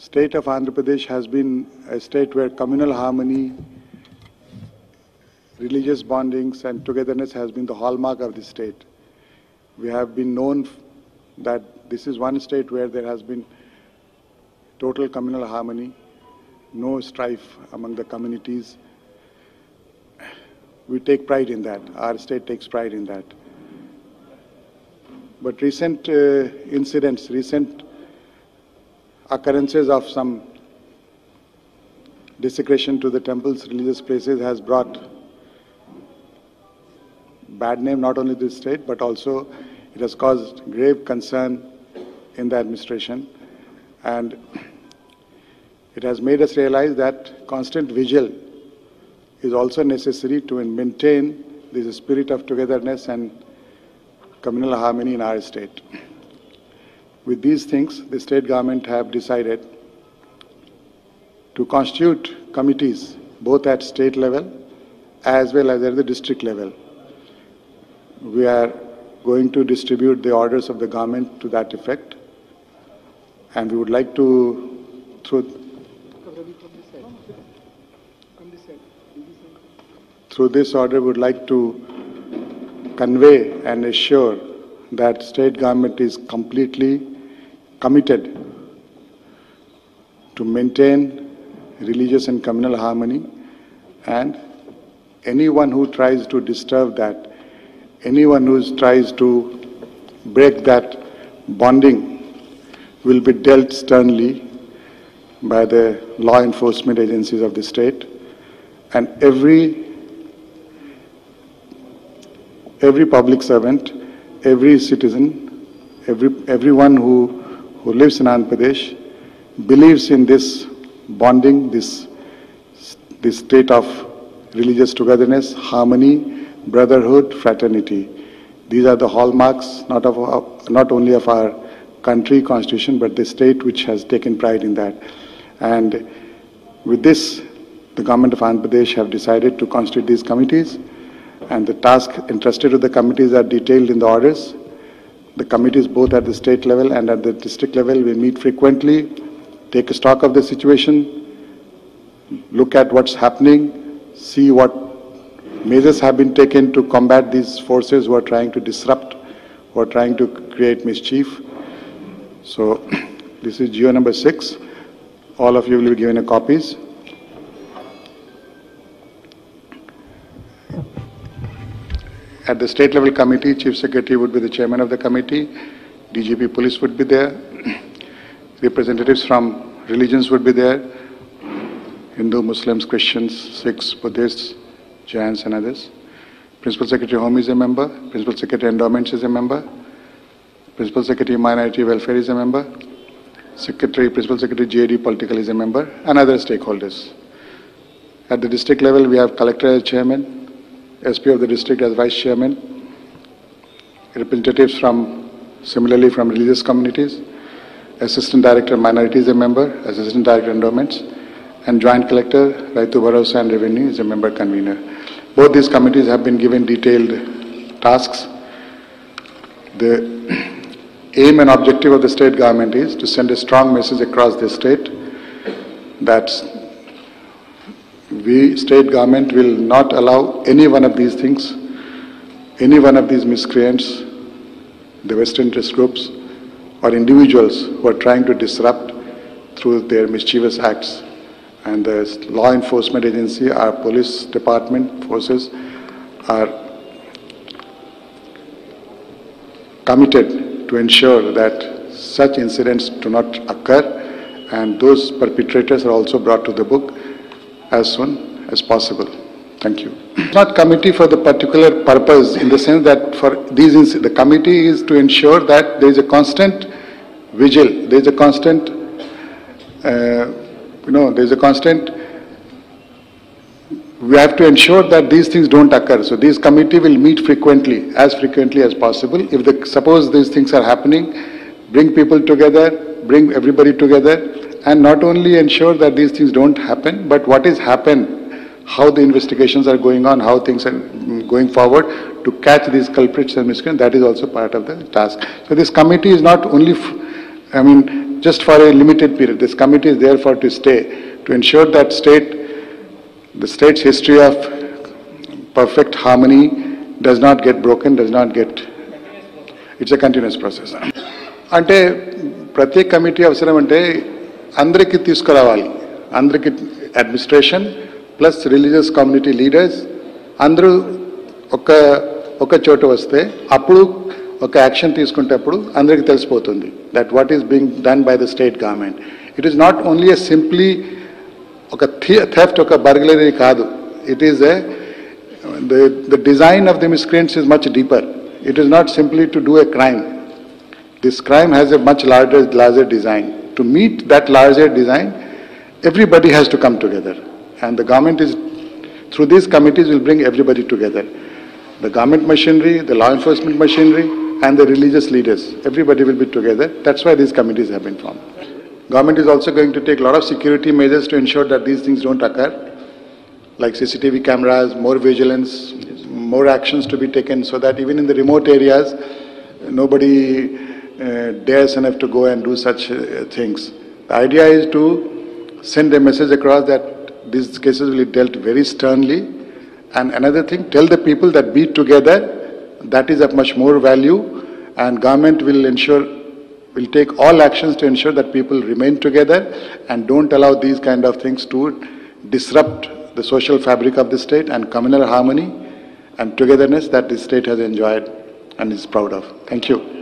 State of Andhra Pradesh has been a state where communal harmony, religious bondings and togetherness has been the hallmark of the state. We have been known that this is one state where there has been total communal harmony, no strife among the communities. We take pride in that. Our state takes pride in that. But recent incidents, recent occurrences of some desecration to the temples, religious places has brought bad name not only to the state but also it has caused grave concern in the administration, and it has made us realize that constant vigil is also necessary to maintain this spirit of togetherness and communal harmony in our state. With these things, the state government have decided to constitute committees both at state level as well as at the district level. We are going to distribute the orders of the government to that effect, and we would like to, through this order, we would like to convey and assure that state government is completely committed to maintain religious and communal harmony, and anyone who tries to disturb that, anyone who tries to break that bonding will be dealt sternly by the law enforcement agencies of the state, and every public servant, every citizen, everyone who lives in Andhra Pradesh believes in this bonding, this state of religious togetherness, harmony, brotherhood, fraternity. These are the hallmarks not only of our country, constitution, but the state which has taken pride in that. And with this, the government of Andhra Pradesh have decided to constitute these committees, and the tasks entrusted to the committees are detailed in the orders. The committees both at the state level and at the district level will meet frequently, take stock of the situation, look at what's happening, see what measures have been taken to combat these forces who are trying to disrupt, who are trying to create mischief. So this is GO number 6. All of you will be given copies. At the state level committee, Chief Secretary would be the chairman of the committee, DGP Police would be there, representatives from religions would be there, Hindu, Muslims, Christians, Sikhs, Buddhists, Jains and others. Principal Secretary Home is a member, Principal Secretary Endowments is a member, Principal Secretary Minority Welfare is a member, Principal Secretary GAD Political is a member, and other stakeholders. At the district level, we have Collector as chairman, SP of the district as vice chairman, representatives similarly from religious communities, Assistant Director Minorities is a member, Assistant Director Endowments, and Joint Collector Raitu Bharosa and Revenue is a member convener. Both these committees have been given detailed tasks. The aim and objective of the state government is to send a strong message across the state that state government will not allow any one of these things, any one of these miscreants, the Western interest groups or individuals who are trying to disrupt through their mischievous acts. And the law enforcement agency, our police department forces are committed to ensure that such incidents do not occur, and those perpetrators are also brought to the book as soon as possible. Thank you. It's not committee for the particular purpose, in the sense that for these, the committee is to ensure that there is a constant vigil, there is a constant, we have to ensure that these things don't occur. So this committee will meet frequently as possible. If suppose these things are happening, bring people together, bring everybody together, and not only ensure that these things don't happen, but what has happened, how the investigations are going on, how things are going forward to catch these culprits and miscreants, that is also part of the task. So this committee is not only, just for a limited period. This committee is there to stay, to ensure that the state's history of perfect harmony does not get broken, it's a continuous process. అంటే ప్రతి committee అవసరం అంటే అందరికీ తీసుకురావాలి, అందరికీ administration plus religious community leaders అందరూ ఒక చోట వస్తే అప్పుడు ఒక యాక్షన్ తీసుకునేటప్పుడు అందరికీ తెలిసిపోతుంది that what is being done by the state government. It is not only a simply ఒక థెఫ్ట్, ఒక బర్గ్లరీ కాదు. It is the design of the miscreants is much deeper. It is not simply to do a crime. This crime has a much larger design. To meet that larger design, everybody has to come together. And the government is, through these committees, will bring everybody together. The government machinery, the law enforcement machinery, and the religious leaders. Everybody will be together. That's why these committees have been formed. Government is also going to take a lot of security measures to ensure that these things don't occur, like CCTV cameras, more vigilance, more actions to be taken so that even in the remote areas, nobody dares enough to go and do such things. The idea is to send a message across that these cases will be dealt very sternly. And another thing, tell the people that be together, that is of much more value, and government will take all actions to ensure that people remain together and don't allow these kind of things to disrupt the social fabric of the state and communal harmony and togetherness that the state has enjoyed and is proud of. Thank you.